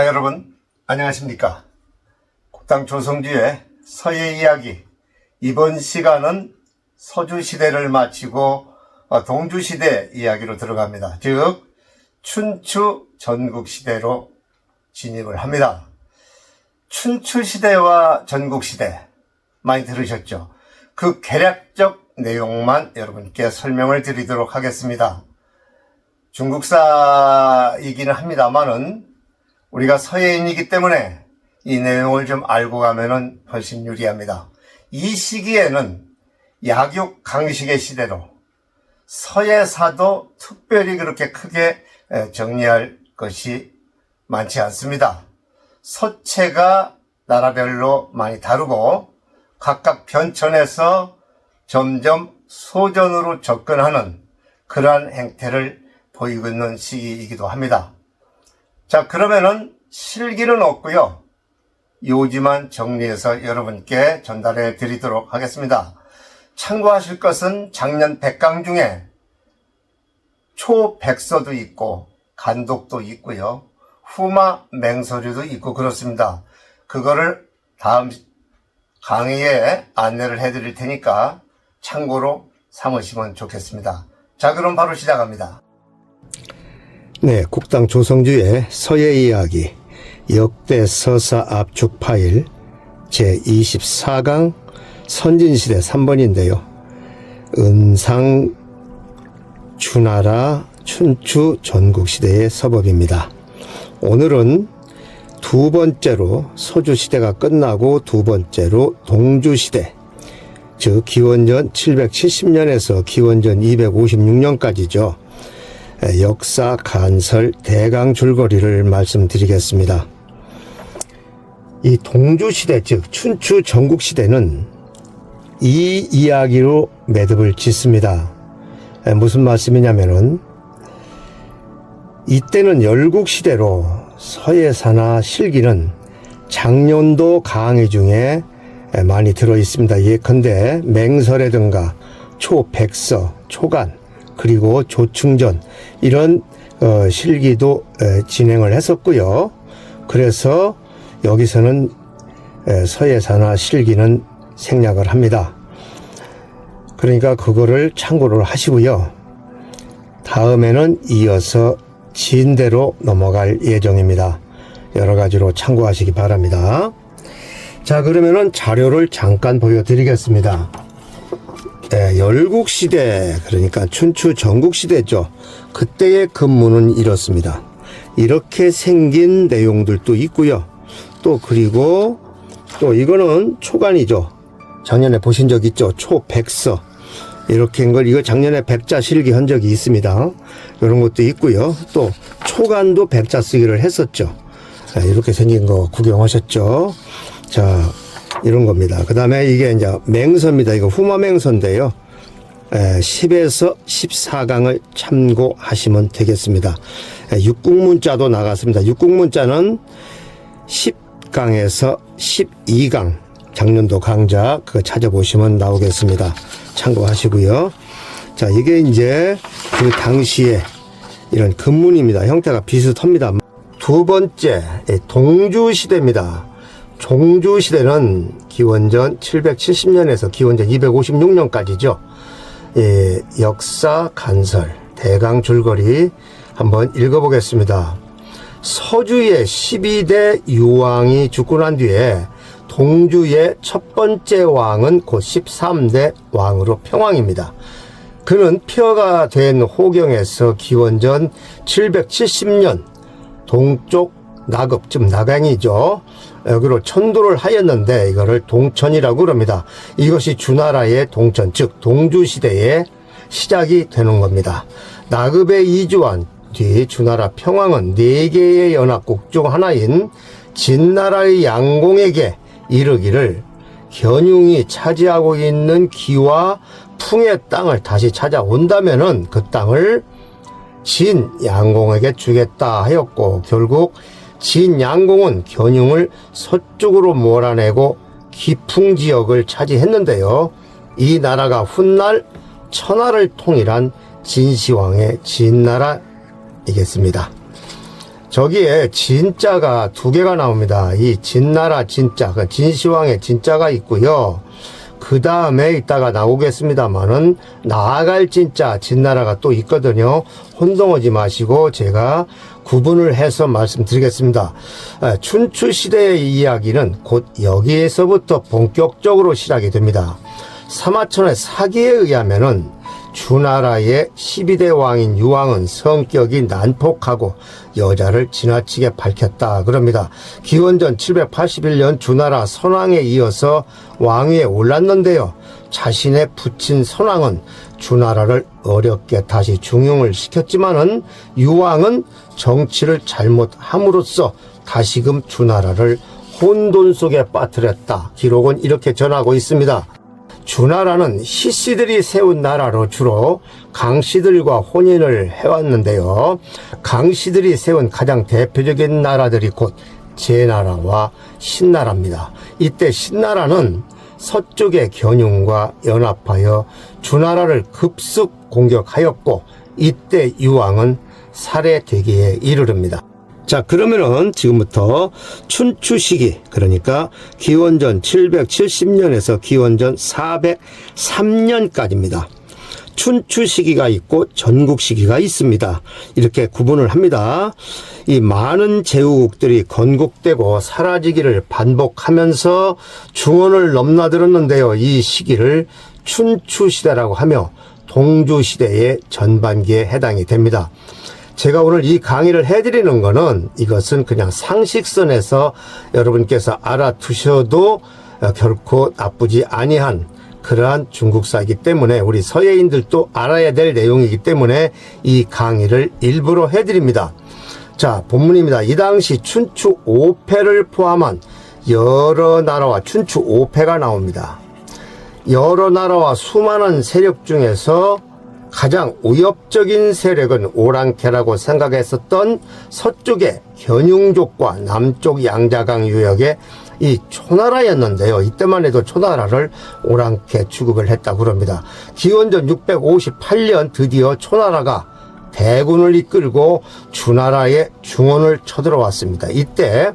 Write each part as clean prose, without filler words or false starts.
여러분 안녕하십니까. 국당 조성주의 서예 이야기, 이번 시간은 서주시대를 마치고 동주시대 이야기로 들어갑니다. 즉 춘추 전국시대로 진입을 합니다. 춘추시대와 전국시대 많이 들으셨죠? 그 개략적 내용만 여러분께 설명을 드리도록 하겠습니다. 중국사이기는 합니다만은 우리가 서예인이기 때문에 이 내용을 좀 알고 가면은 훨씬 유리합니다. 이 시기에는 약육 강식의 시대로 서예사도 특별히 그렇게 크게 정리할 것이 많지 않습니다. 서체가 나라별로 많이 다르고 각각 변천에서 점점 소전으로 접근하는 그러한 행태를 보이고 있는 시기이기도 합니다. 자, 그러면은 실기는 없고요. 요지만 정리해서 여러분께 전달해 드리도록 하겠습니다. 참고하실 것은 작년 백강 중에 초백서도 있고 간독도 있고요. 후마 맹서류도 있고 그렇습니다. 그거를 다음 강의에 안내를 해드릴 테니까 참고로 삼으시면 좋겠습니다. 자, 그럼 바로 시작합니다. 네, 국당 조성주의 서예 이야기 역대 서사 압축 파일 제24강 선진시대 3번인데요. 은상 주나라 춘추 전국시대의 서법입니다. 오늘은 두 번째로 서주시대가 끝나고 두 번째로 동주시대, 즉 기원전 770년에서 기원전 256년까지죠. 역사 간설 대강 줄거리를 말씀드리겠습니다. 이 동주시대, 즉 춘추 전국시대는 이 이야기로 매듭을 짓습니다. 무슨 말씀이냐면은 이때는 열국시대로 서예사나 실기는 장년도 강의 중에 많이 들어있습니다. 예컨대 맹설이라든가 초백서, 초간, 그리고 조충전 이런 실기도 진행을 했었고요. 그래서 여기서는 서예사나 실기는 생략을 합니다. 그러니까 그거를 참고를 하시고요. 다음에는 이어서 진대로 넘어갈 예정입니다. 여러 가지로 참고하시기 바랍니다. 자, 그러면은 자료를 잠깐 보여드리겠습니다. 열국시대, 그러니까 춘추 전국시대죠. 그때의 근무는 이렇습니다. 이렇게 생긴 내용들도 있고요. 또 그리고 또 이거는 초간이죠. 작년에 보신 적 있죠? 초백서. 이렇게 한 걸, 이거 작년에 백자 실기 한 적이 있습니다. 이런 것도 있고요. 또 초간도 백자 쓰기를 했었죠. 이렇게 생긴 거 구경하셨죠? 자, 이런 겁니다. 그 다음에 이게 이제 맹서입니다. 이거 후마맹서인데요. 10에서 14강을 참고하시면 되겠습니다. 육국문자도 나갔습니다. 육국문자는 10강에서 12강 작년도 강좌 그거 찾아보시면 나오겠습니다. 참고하시고요. 자, 이게 이제 그 당시에 이런 근문입니다. 형태가 비슷합니다. 두 번째, 동주시대입니다. 동주시대는 기원전 770년에서 기원전 256년까지죠. 역사 간설 대강 줄거리 한번 읽어보겠습니다. 서주의 12대 유왕이 죽고 난 뒤에 동주의 첫 번째 왕은 곧 13대 왕으로 평왕입니다. 그는 폐허가 된 호경에서 기원전 770년 동쪽 낙읍, 즉 낙양이죠. 여기로 천도를 하였는데 이거를 동천이라고 그럽니다. 이것이 주나라의 동천, 즉 동주시대의 시작이 되는 겁니다. 낙읍에 이주한 뒤 주나라 평왕은 4개의 연합국 중 하나인 진나라의 양공에게 이르기를 견융이 차지하고 있는 기와 풍의 땅을 다시 찾아온다면은 그 땅을 진 양공에게 주겠다 하였고, 결국 진 양공은 견융을 서쪽으로 몰아내고 기풍 지역을 차지했는데요. 이 나라가 훗날 천하를 통일한 진시황의 진나라이겠습니다. 저기에 진자가 두 개가 나옵니다. 이 진나라 진자, 진시황의 진자가 있고요. 그 다음에 이따가 나오겠습니다만은 나아갈 진자 진나라가 또 있거든요. 혼동하지 마시고 제가 구분을 해서 말씀드리겠습니다. 춘추 시대의 이야기는 곧 여기에서부터 본격적으로 시작이 됩니다. 사마천의 사기에 의하면은 주나라의 12대 왕인 유왕은 성격이 난폭하고 여자를 지나치게 밝혔다 그럽니다. 기원전 781년 주나라 선왕에 이어서 왕위에 올랐는데요. 자신의 부친 선왕은 주나라를 어렵게 다시 중용을 시켰지만은 유왕은 정치를 잘못함으로써 다시금 주나라를 혼돈 속에 빠뜨렸다. 기록은 이렇게 전하고 있습니다. 주나라는 희씨들이 세운 나라로 주로 강씨들과 혼인을 해왔는데요. 강씨들이 세운 가장 대표적인 나라들이 곧 제나라와 신나라입니다. 이때 신나라는 서쪽의 견윤과 연합하여 주나라를 급습 공격하였고 이때 유왕은 살해되기에 이르릅니다. 자, 그러면은 지금부터 춘추 시기, 그러니까 기원전 770년에서 기원전 403년까지입니다. 춘추 시기가 있고 전국 시기가 있습니다. 이렇게 구분을 합니다. 이 많은 제후국들이 건국되고 사라지기를 반복하면서 중원을 넘나들었는데요. 이 시기를 춘추 시대라고 하며 동주 시대의 전반기에 해당이 됩니다. 제가 오늘 이 강의를 해드리는 거는 이것은 그냥 상식선에서 여러분께서 알아두셔도 결코 나쁘지 아니한 그러한 중국사이기 때문에 우리 서예인들도 알아야 될 내용이기 때문에 이 강의를 일부러 해드립니다. 자, 본문입니다. 이 당시 춘추 5패를 포함한 여러 나라와 춘추 5패가 나옵니다. 여러 나라와 수많은 세력 중에서 가장 위협적인 세력은 오랑캐라고 생각했었던 서쪽의 견융족과 남쪽 양자강 유역의 이 초나라였는데요. 이때만 해도 초나라를 오랑캐 취급을 했다고 합니다. 기원전 658년 드디어 초나라가 대군을 이끌고 주나라의 중원을 쳐들어왔습니다. 이때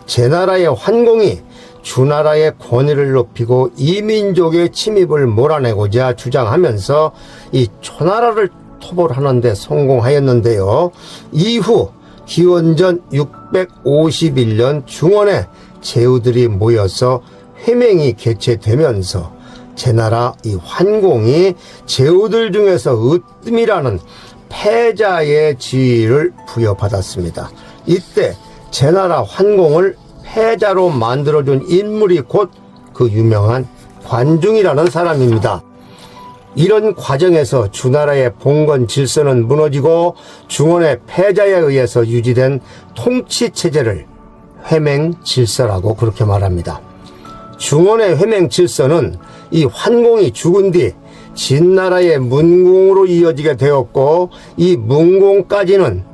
제나라의 환공이 주나라의 권위를 높이고 이민족의 침입을 몰아내고자 주장하면서 이 초나라를 토벌하는 데 성공하였는데요. 이후 기원전 651년 중원에 제후들이 모여서 회맹이 개최되면서 제나라 이 환공이 제후들 중에서 으뜸이라는 패자의 지위를 부여받았습니다. 이때 제나라 환공을 패자로 만들어준 인물이 곧 그 유명한 관중이라는 사람입니다. 이런 과정에서 주나라의 봉건 질서는 무너지고 중원의 패자에 의해서 유지된 통치 체제를 회맹 질서라고 그렇게 말합니다. 중원의 회맹 질서는 이 환공이 죽은 뒤 진나라의 문공으로 이어지게 되었고 이 문공까지는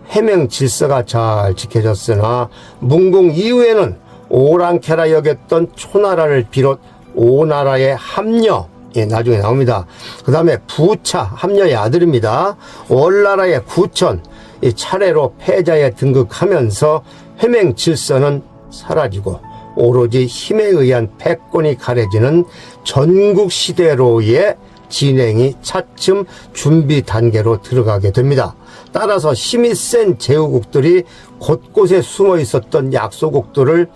해명 질서가 잘 지켜졌으나 문공 이후에는 오랑캐라 여겼던 초나라를 비롯 오나라의 합녀, 나중에 나옵니다. 그 다음에 부차, 합녀의 아들입니다. 월나라의 구천, 차례로 패자에 등극하면서 해명 질서는 사라지고 오로지 힘에 의한 패권이 가려지는 전국시대로의 진행이 차츰 준비 단계로 들어가게 됩니다. 따라서 힘이 센 제후국들이 곳곳에 숨어 있었던 약소국들을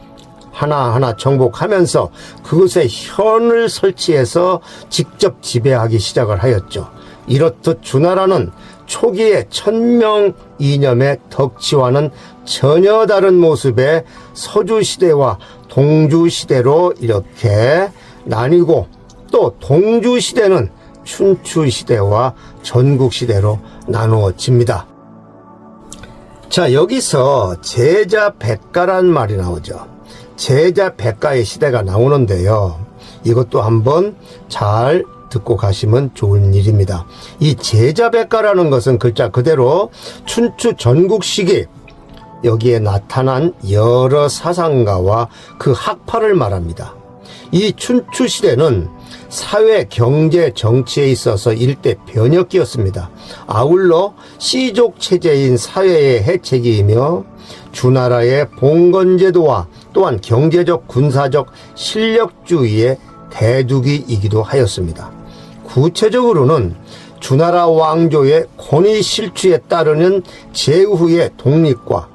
하나하나 정복하면서 그곳에 현을 설치해서 직접 지배하기 시작을 하였죠. 이렇듯 주나라는 초기의 천명 이념의 덕치와는 전혀 다른 모습의 서주시대와 동주시대로 이렇게 나뉘고 또 동주시대는 춘추시대와 전국시대로 나누어집니다. 자, 여기서 제자백가란 말이 나오죠. 제자백가의 시대가 나오는데요. 이것도 한번 잘 듣고 가시면 좋은 일입니다. 이 제자백가라는 것은 글자 그대로 춘추 전국 시기 여기에 나타난 여러 사상가와 그 학파를 말합니다. 이 춘추 시대는 사회, 경제, 정치에 있어서 일대 변혁기였습니다. 아울러 씨족 체제인 사회의 해체기이며 주나라의 봉건제도와 또한 경제적 군사적 실력주의의 대두기이기도 하였습니다. 구체적으로는 주나라 왕조의 권위 실추에 따르는 제후의 독립과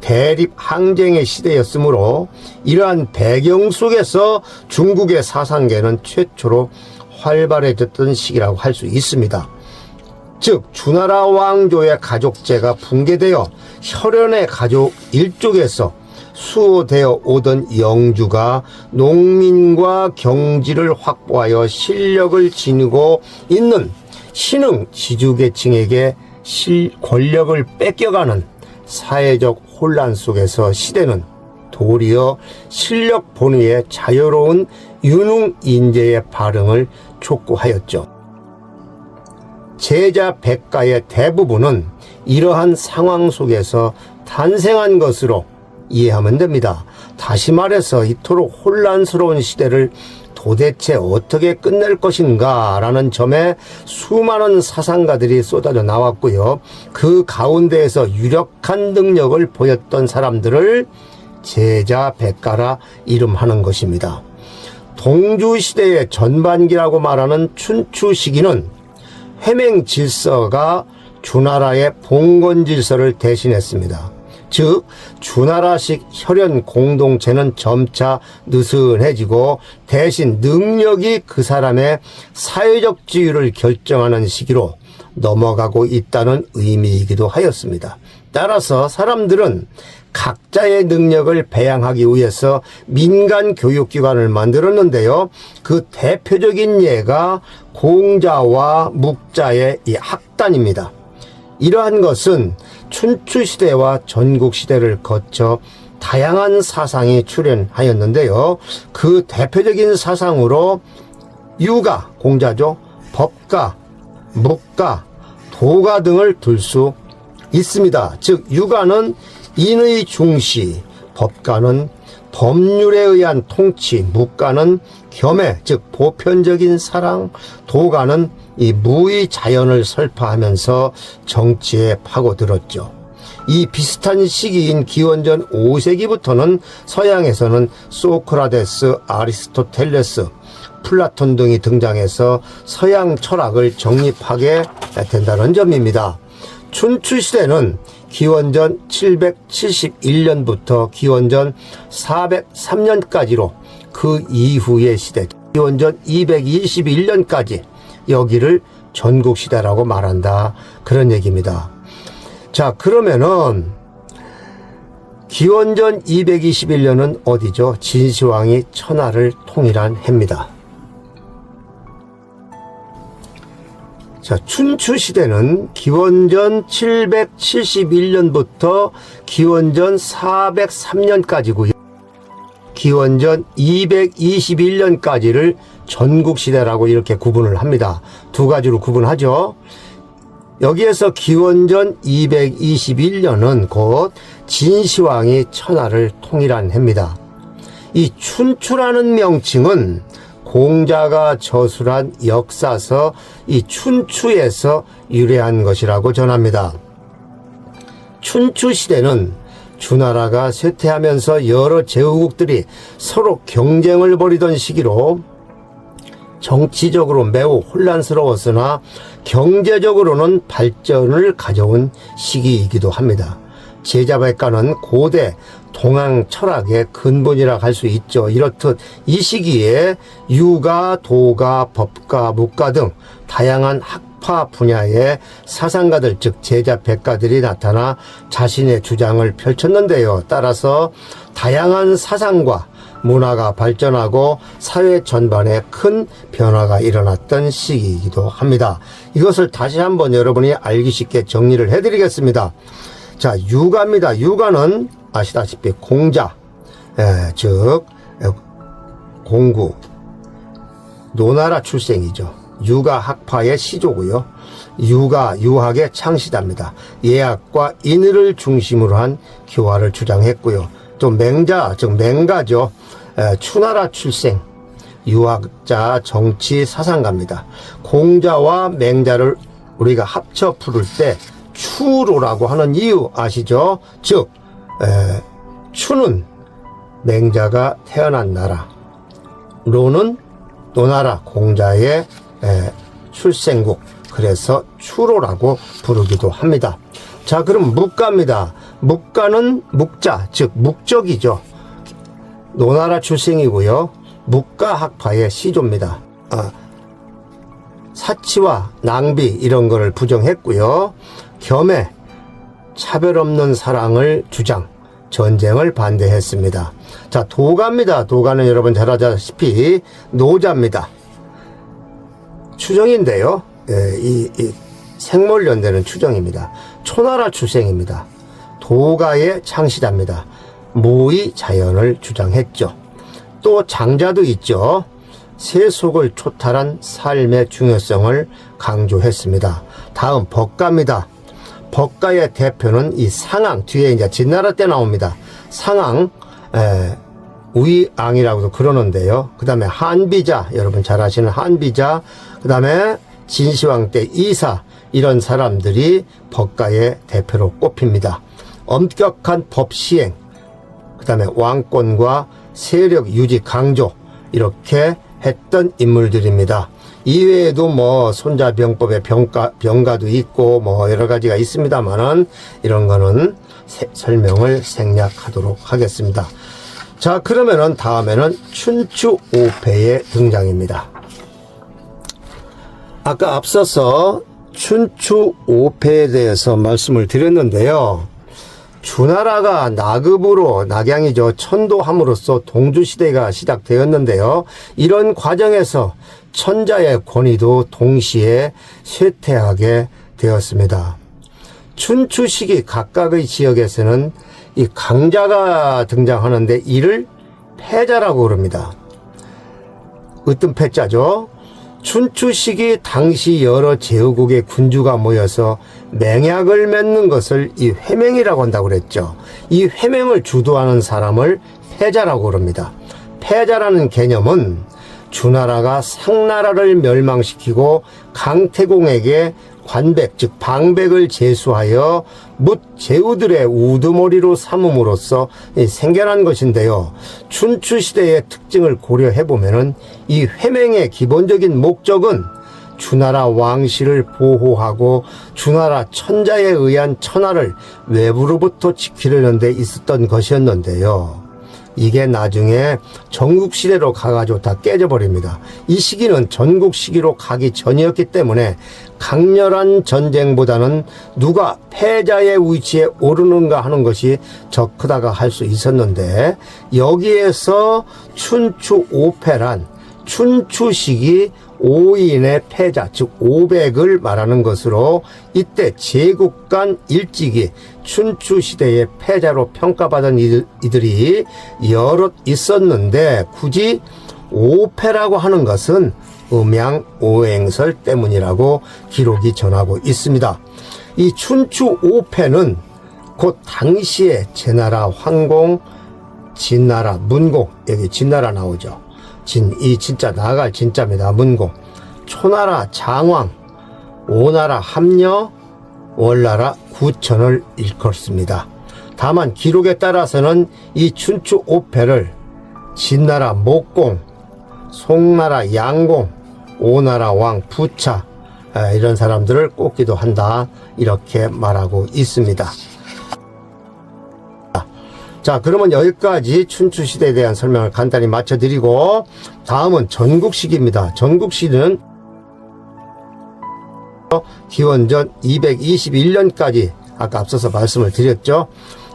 대립 항쟁의 시대였으므로 이러한 배경 속에서 중국의 사상계는 최초로 활발해졌던 시기라고 할 수 있습니다. 즉 주나라 왕조의 가족제가 붕괴되어 혈연의 가족 일족에서 수호되어 오던 영주가 농민과 경지를 확보하여 실력을 지니고 있는 신흥 지주계층에게 권력을 뺏겨가는 사회적 혼란 속에서 시대는 도리어 실력 본위의 자유로운 유능 인재의 발흥을 촉구하였죠. 제자 백가의 대부분은 이러한 상황 속에서 탄생한 것으로 이해하면 됩니다. 다시 말해서 이토록 혼란스러운 시대를 도대체 어떻게 끝낼 것인가 라는 점에 수많은 사상가들이 쏟아져 나왔고요. 그 가운데에서 유력한 능력을 보였던 사람들을 제자 백가라 이름하는 것입니다. 동주시대의 전반기라고 말하는 춘추 시기는 회맹 질서가 주나라의 봉건 질서를 대신했습니다. 즉 주나라식 혈연 공동체는 점차 느슨해지고 대신 능력이 그 사람의 사회적 지위를 결정하는 시기로 넘어가고 있다는 의미이기도 하였습니다. 따라서 사람들은 각자의 능력을 배양하기 위해서 민간 교육기관을 만들었는데요. 그 대표적인 예가 공자와 묵자의 이 학단입니다. 이러한 것은 춘추시대와 전국시대를 거쳐 다양한 사상이 출현하였는데요. 그 대표적인 사상으로 유가, 공자죠. 법가, 묵가, 도가 등을 들 수 있습니다. 즉 유가는 인의 중시, 법가는 법률에 의한 통치, 묵가는 겸해 즉 보편적인 사랑, 도가는 이 무의 자연을 설파하면서 정치에 파고들었죠. 이 비슷한 시기인 기원전 5세기부터는 서양에서는 소크라테스, 아리스토텔레스, 플라톤 등이 등장해서 서양 철학을 정립하게 된다는 점입니다. 춘추시대는 기원전 771년부터 기원전 403년까지로 그 이후의 시대, 기원전 221년까지 여기를 전국시대라고 말한다. 그런 얘기입니다. 자, 그러면은 기원전 221년은 어디죠? 진시황이 천하를 통일한 해입니다. 자, 춘추시대는 기원전 771년부터 기원전 403년까지고요. 기원전 221년까지를 전국시대라고 이렇게 구분을 합니다. 두 가지로 구분하죠. 여기에서 기원전 221년은 곧 진시황이 천하를 통일한 해입니다. 이 춘추라는 명칭은 공자가 저술한 역사서 이 춘추에서 유래한 것이라고 전합니다. 춘추시대는 주나라가 쇠퇴하면서 여러 제후국들이 서로 경쟁을 벌이던 시기로 정치적으로 매우 혼란스러웠으나 경제적으로는 발전을 가져온 시기이기도 합니다. 제자백가는 고대 동양 철학의 근본이라 할 수 있죠. 이렇듯 이 시기에 유가, 도가, 법가, 묵가 등 다양한 학파 분야의 사상가들, 즉 제자백가들이 나타나 자신의 주장을 펼쳤는데요. 따라서 다양한 사상과 문화가 발전하고 사회 전반에 큰 변화가 일어났던 시기이기도 합니다. 이것을 다시 한번 여러분이 알기 쉽게 정리를 해드리겠습니다. 자, 유가입니다. 유가는 아시다시피 공자, 즉 공구, 노나라 출생이죠. 유가 학파의 시조고요. 유가 유학의 창시자입니다. 예학과 인의를 중심으로 한 교화를 주장했고요. 또 맹자, 즉 맹가죠. 추나라 출생, 유학자, 정치 사상가입니다. 공자와 맹자를 우리가 합쳐 부를 때 추로라고 하는 이유 아시죠? 즉 추는 맹자가 태어난 나라, 로는 노나라 공자의 출생국, 그래서 추로라고 부르기도 합니다. 자, 그럼 묵가입니다. 묵가는 묵자, 즉 묵적이죠. 노나라 출생이고요. 묵가학파의 시조입니다. 사치와 낭비 이런 거를 부정했고요. 겸해 차별 없는 사랑을 주장, 전쟁을 반대했습니다. 자, 도가입니다. 도가는 여러분 잘 아시다시피 노자입니다. 추정인데요. 이 생몰연대는 추정입니다. 초나라 출생입니다. 도가의 창시자입니다. 모의 자연을 주장했죠. 또 장자도 있죠. 세속을 초탈한 삶의 중요성을 강조했습니다. 다음 법가입니다. 법가의 대표는 이 상왕, 뒤에 이제 진나라 때 나옵니다. 상왕, 우이앙이라고도 그러는데요. 그 다음에 한비자, 여러분 잘 아시는 한비자, 그 다음에 진시황 때 이사, 이런 사람들이 법가의 대표로 꼽힙니다. 엄격한 법 시행, 그 다음에 왕권과 세력 유지 강조, 이렇게 했던 인물들입니다. 이외에도 뭐 손자병법의 병가도 있고 뭐 여러 가지가 있습니다만은 이런 거는 설명을 생략하도록 하겠습니다. 자, 그러면은 다음에는 춘추 5패의 등장입니다. 아까 앞서서 춘추 5패에 대해서 말씀을 드렸는데요. 주나라가 나급으로, 낙양이죠, 천도함으로써 동주시대가 시작되었는데요. 이런 과정에서 천자의 권위도 동시에 쇠퇴하게 되었습니다. 춘추 시기 각각의 지역에서는 이 강자가 등장하는데 이를 패자라고 그럽니다. 으뜸 패자죠. 춘추 시기 당시 여러 제후국의 군주가 모여서 맹약을 맺는 것을 이 회맹이라고 한다고 그랬죠. 이 회맹을 주도하는 사람을 패자라고 그럽니다. 패자라는 개념은 주나라가 상나라를 멸망시키고 강태공에게 관백, 즉 방백을 제수하여 묻 제후들의 우두머리로 삼음으로써 생겨난 것인데요. 춘추시대의 특징을 고려해보면 이 회맹의 기본적인 목적은 주나라 왕실을 보호하고 주나라 천자에 의한 천하를 외부로부터 지키려는 데 있었던 것이었는데요. 이게 나중에 전국시대로 가가지고 다 깨져버립니다. 이 시기는 전국시기로 가기 전이었기 때문에 강렬한 전쟁보다는 누가 패자의 위치에 오르는가 하는 것이 더 크다가 할 수 있었는데, 여기에서 춘추 5패란 춘추시기 5인의 패자, 즉 500을 말하는 것으로 이때 제국 간 일찍이 춘추시대의 패자로 평가받은 이들이 여럿 있었는데, 굳이 5패라고 하는 것은 음양오행설 때문이라고 기록이 전하고 있습니다. 이 춘추 5패는 곧 당시에 제나라 황공, 진나라 문공, 여기 진나라 나오죠. 이 진짜 나갈 진짜입니다. 문공, 초나라 장왕, 오나라 함녀, 월나라 구천을 일컫습니다. 다만 기록에 따라서는 이 춘추 5패를 진나라 목공, 송나라 양공, 오나라 왕 부차, 이런 사람들을 꼽기도 한다, 이렇게 말하고 있습니다. 자, 그러면 여기까지 춘추시대에 대한 설명을 간단히 마쳐드리고, 다음은 전국시기입니다. 전국시는 기원전 221년까지 아까 앞서서 말씀을 드렸죠.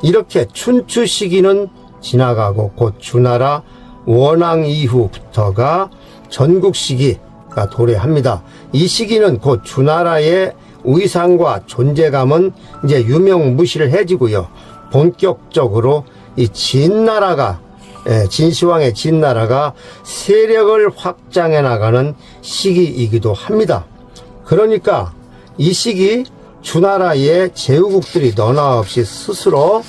이렇게 춘추시기는 지나가고 곧 주나라 원왕 이후부터가 전국시기가 도래합니다. 이 시기는 곧 주나라의 위상과 존재감은 이제 유명무실해지고요. 본격적으로 이 진나라가, 진시황의 진나라가 세력을 확장해 나가는 시기이기도 합니다. 그러니까 이 시기 주나라의 제후국들이 너나 없이 스스로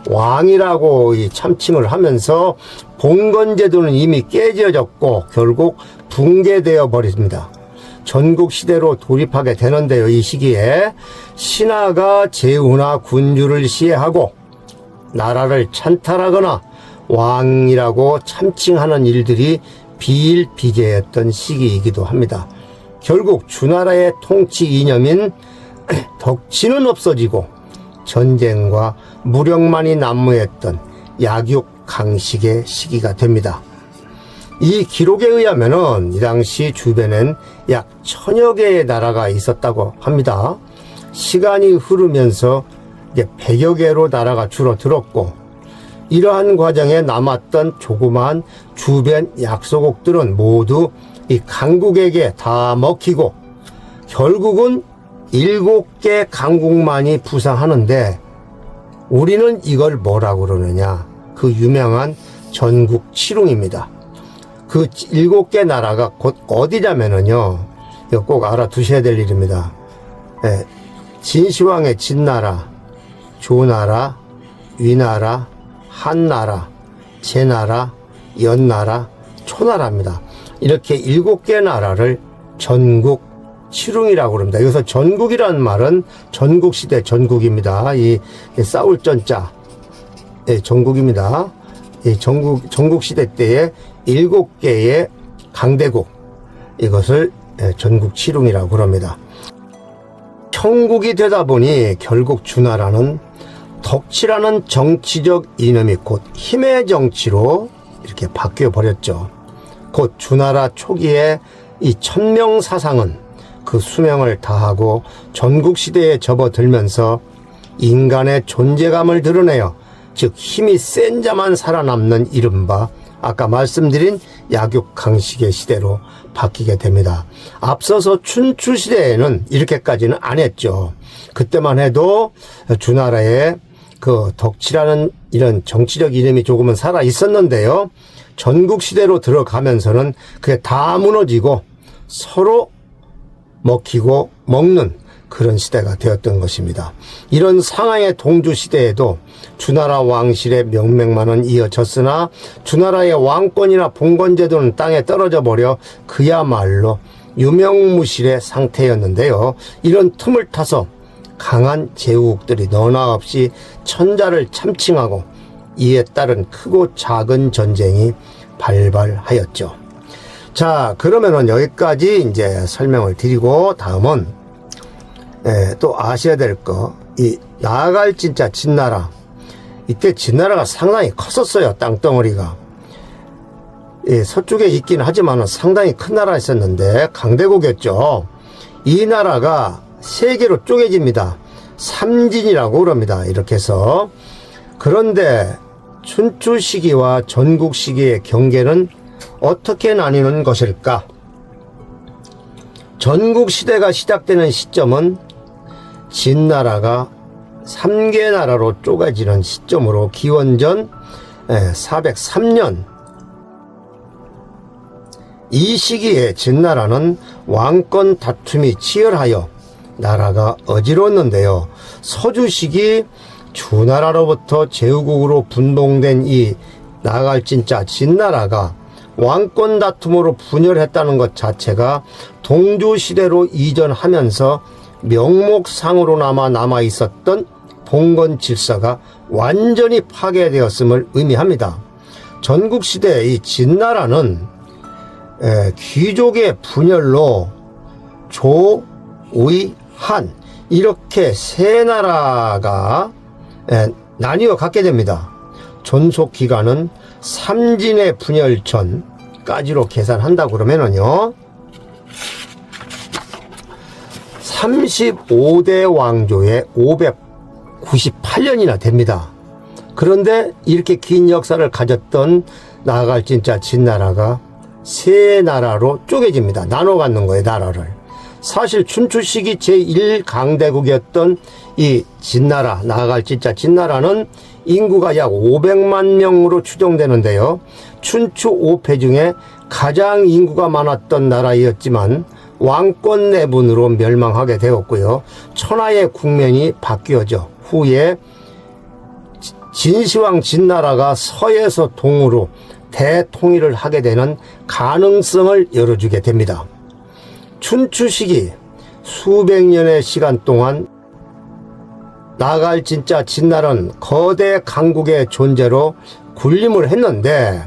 왕이라고 이 참칭을 하면서 봉건제도는 이미 깨져졌고 결국 붕괴되어 버립니다. 전국시대로 돌입하게 되는데요. 이 시기에 신하가 제후나 군주를 시해하고 나라를 찬탈하거나 왕이라고 참칭하는 일들이 비일비재했던 시기이기도 합니다. 결국 주나라의 통치 이념인 덕치는 없어지고 전쟁과 무력만이 난무했던 약육강식의 시기가 됩니다. 이 기록에 의하면은 이 당시 주변엔 약 1000여 개의 나라가 있었다고 합니다. 시간이 흐르면서 이제 100여 개로 나라가 줄어들었고, 이러한 과정에 남았던 조그마한 주변 약소국들은 모두 이 강국에게 다 먹히고 결국은 7개 강국만이 부상하는데, 우리는 이걸 뭐라고 그러느냐? 그 유명한 전국칠웅입니다. 그 7개 나라가 곧 어디냐면은요, 이거 꼭 알아두셔야 될 일입니다. 예, 진시황의 진나라, 조나라, 위나라, 한나라, 제나라, 연나라, 초나라입니다. 이렇게 7개 나라를 전국 칠웅이라고 그럽니다. 여기서 전국이라는 말은 전국시대 전국입니다. 이 싸울 전자, 예, 전국입니다. 이 전국시대 때에 7개의 강대국, 이것을 전국 칠웅이라고 그럽니다. 형국이 되다 보니 결국 주나라는 덕치라는 정치적 이념이 곧 힘의 정치로 이렇게 바뀌어 버렸죠. 곧 주나라 초기에 이 천명사상은 그 수명을 다하고 전국시대에 접어들면서 인간의 존재감을 드러내어, 즉 힘이 센 자만 살아남는 이른바 아까 말씀드린 약육강식의 시대로 바뀌게 됩니다. 앞서서 춘추시대에는 이렇게까지는 안 했죠. 그때만 해도 주나라에 그 덕치라는 이런 정치적 이념이 조금은 살아 있었는데요. 전국시대로 들어가면서는 그게 다 무너지고 서로 먹히고 먹는 그런 시대가 되었던 것입니다. 이런 상하의 동주시대에도 주나라 왕실의 명맥만은 이어졌으나 주나라의 왕권이나 봉건제도는 땅에 떨어져 버려 그야말로 유명무실의 상태였는데요. 이런 틈을 타서 강한 제후국들이 너나 없이 천자를 참칭하고 이에 따른 크고 작은 전쟁이 발발하였죠. 자, 그러면은 여기까지 이제 설명을 드리고, 다음은 또 아셔야 될 거, 이 나아갈 진짜 진나라. 이때 진나라가 상당히 컸었어요. 땅덩어리가. 서쪽에 있긴 하지만 상당히 큰 나라였었는데 강대국이었죠. 이 나라가 세 개로 쪼개집니다. 삼진이라고 그럽니다. 이렇게 해서. 그런데 춘추 시기와 전국 시기의 경계는 어떻게 나뉘는 것일까? 전국 시대가 시작되는 시점은 진나라가 3개 나라로 쪼개지는 시점으로 기원전 403년, 이 시기에 진나라는 왕권 다툼이 치열하여 나라가 어지러웠는데요. 서주 시기 주나라로부터 제후국으로 분봉된 이 나아갈 진짜 진나라가 왕권 다툼으로 분열했다는 것 자체가 동주시대로 이전하면서 명목상으로나마 남아있었던 봉건 질서가 완전히 파괴되었음을 의미합니다. 전국시대 이 진나라는 귀족의 분열로 조, 의, 한 이렇게 세 나라가 나뉘어 갖게 됩니다. 존속 기간은 삼진의 분열 전까지로 계산한다고 그러면은요, 35대 왕조에 598년이나 됩니다. 그런데 이렇게 긴 역사를 가졌던 나아갈 진짜 진나라가 세 나라로 쪼개집니다. 나눠 갖는 거예요, 나라를. 사실 춘추 시기 제1강대국이었던 이 진나라, 나아갈 진짜 진나라는 인구가 약 500만 명으로 추정되는데요. 춘추 5패 중에 가장 인구가 많았던 나라였지만 왕권 내분으로 멸망하게 되었고요. 천하의 국면이 바뀌어져 후에 진시황 진나라가 서에서 동으로 대통일을 하게 되는 가능성을 열어주게 됩니다. 춘추 시기 수백 년의 시간 동안 나갈 진짜 진나라는 거대 강국의 존재로 군림을 했는데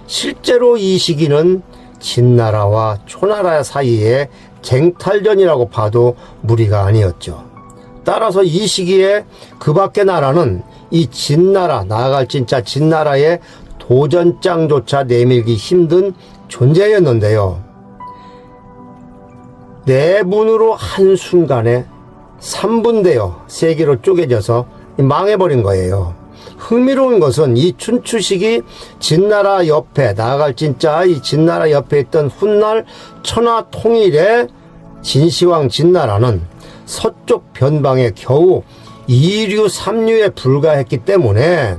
실제로 이 시기는 진나라와 초나라 사이의 쟁탈전이라고 봐도 무리가 아니었죠. 따라서 이 시기에 그 밖의 나라는 이 진나라, 나아갈 진짜 진나라의 도전장조차 내밀기 힘든 존재였는데요. 네 분으로 한순간에 3분되어 세계로 쪼개져서 망해버린 거예요. 흥미로운 것은 이 춘추시기 진나라 옆에, 나아갈 진짜 이 진나라 옆에 있던 훗날 천하 통일의 진시황 진나라는 서쪽 변방에 겨우 2류 3류에 불과했기 때문에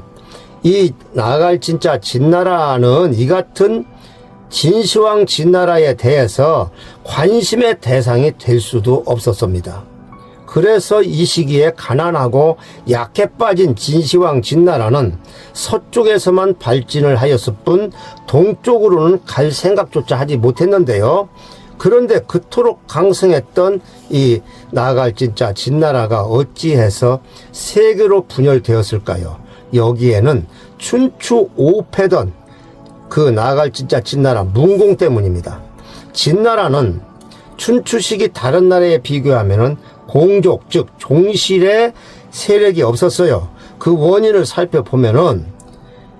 이 나아갈 진짜 진나라는 이 같은 진시황 진나라에 대해서 관심의 대상이 될 수도 없었습니다. 그래서 이 시기에 가난하고 약해 빠진 진시황 진나라는 서쪽에서만 발진을 하였을 뿐 동쪽으로는 갈 생각조차 하지 못했는데요. 그런데 그토록 강성했던 이 나아갈 진짜 진나라가 어찌해서 세계로 분열되었을까요? 여기에는 춘추 5패던 그 나아갈 진짜 진나라 문공 때문입니다. 진나라는 춘추 시기 다른 나라에 비교하면은 공족, 즉 종실의 세력이 없었어요. 그 원인을 살펴보면은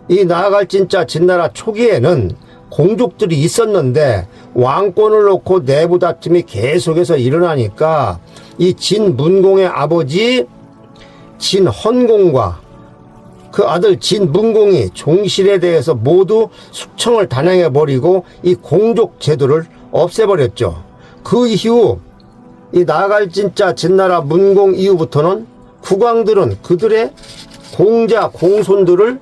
이 나아갈 진짜 진나라 초기에는 공족들이 있었는데 왕권을 놓고 내부 다툼이 계속해서 일어나니까 이 진문공의 아버지 진헌공과 그 아들 진문공이 종실에 대해서 모두 숙청을 단행해버리고 이 공족 제도를 없애버렸죠. 그 이후 이 나아갈 진짜 진나라 문공 이후부터는 국왕들은 그들의 공자 공손들을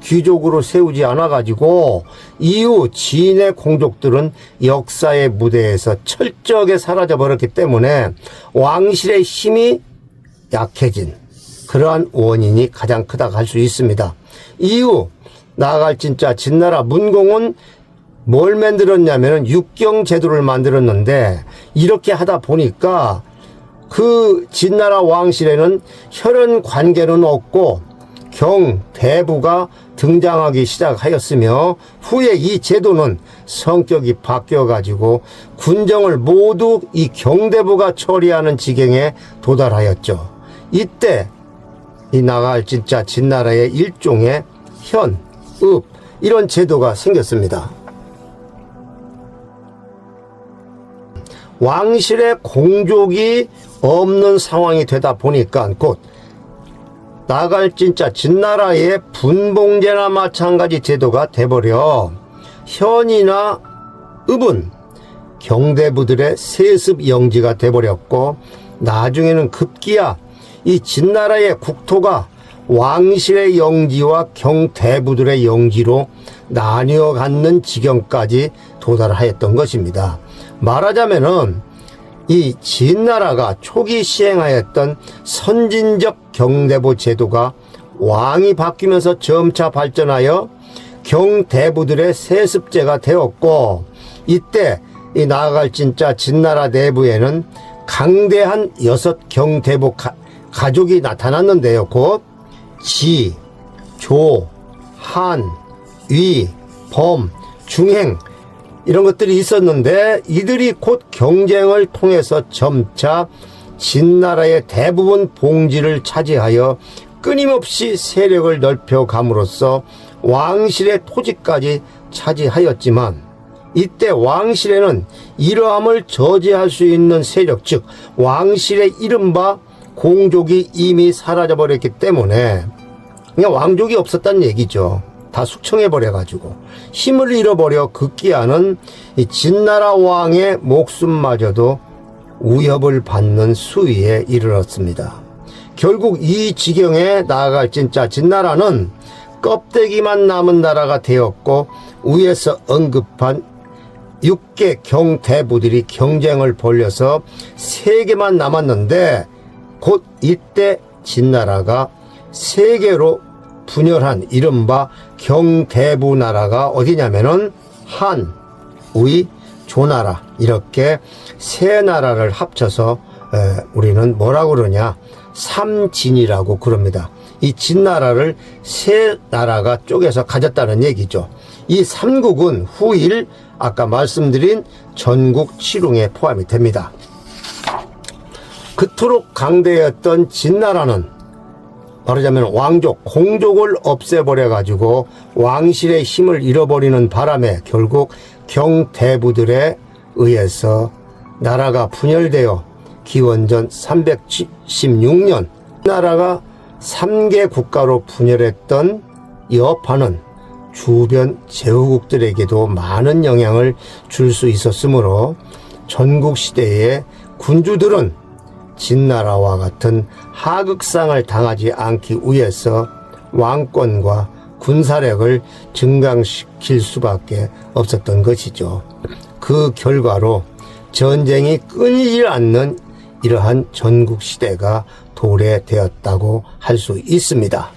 귀족으로 세우지 않아가지고 이후 진의 공족들은 역사의 무대에서 철저하게 사라져버렸기 때문에 왕실의 힘이 약해진 그러한 원인이 가장 크다고 할 수 있습니다. 이후 나아갈 진짜 진나라 문공은 뭘 만들었냐면은 육경 제도를 만들었는데 이렇게 하다 보니까 그 진나라 왕실에는 혈연 관계는 없고 경대부가 등장하기 시작하였으며 후에 이 제도는 성격이 바뀌어가지고 군정을 모두 이 경대부가 처리하는 지경에 도달하였죠. 이때 이 나아갈 진짜 진나라의 일종의 현, 읍 이런 제도가 생겼습니다. 왕실의 공족이 없는 상황이 되다 보니까 곧 나아갈 진짜 진나라의 분봉제나 마찬가지 제도가 돼버려 현이나 읍은 경대부들의 세습 영지가 돼버렸고 나중에는 급기야 이 진나라의 국토가 왕실의 영지와 경대부들의 영지로 나뉘어 갖는 지경까지 도달하였던 것입니다. 말하자면은 이 진나라가 초기 시행하였던 선진적 경대부 제도가 왕이 바뀌면서 점차 발전하여 경대부들의 세습제가 되었고 이때 이 나아갈 진짜 진나라 내부에는 강대한 6 경대부 가족이 나타났는데요. 곧 지, 조, 한, 위, 범, 중행 이런 것들이 있었는데 이들이 곧 경쟁을 통해서 점차 진나라의 대부분 봉지를 차지하여 끊임없이 세력을 넓혀감으로써 왕실의 토지까지 차지하였지만 이때 왕실에는 이러함을 저지할 수 있는 세력, 즉 왕실의 이른바 공족이 이미 사라져버렸기 때문에 그냥 왕족이 없었다는 얘기죠. 다 숙청해버려가지고 힘을 잃어버려 급기야는 이 진나라 왕의 목숨마저도 위협을 받는 수위에 이르렀습니다. 결국 이 지경에 나아갈 진짜 진나라는 껍데기만 남은 나라가 되었고 위에서 언급한 6개 경대부들이 경쟁을 벌여서 3개만 남았는데 곧 이때 진나라가 세계로 분열한 이른바 경대부 나라가 어디냐면은 한, 위, 조나라 이렇게 세 나라를 합쳐서 우리는 뭐라고 그러냐 삼진이라고 그럽니다. 이 진나라를 세 나라가 쪼개서 가졌다는 얘기죠. 이 삼국은 후일 아까 말씀드린 전국 칠웅에 포함이 됩니다. 그토록 강대였던 진나라는 말하자면 왕족, 공족을 없애버려 가지고 왕실의 힘을 잃어버리는 바람에 결국 경대부들에 의해서 나라가 분열되어 기원전 316년 나라가 3개 국가로 분열했던 여파는 주변 제후국들에게도 많은 영향을 줄 수 있었으므로 전국시대의 군주들은 진나라와 같은 하극상을 당하지 않기 위해서 왕권과 군사력을 증강시킬 수밖에 없었던 것이죠. 그 결과로 전쟁이 끊이지 않는 이러한 전국시대가 도래되었다고 할 수 있습니다.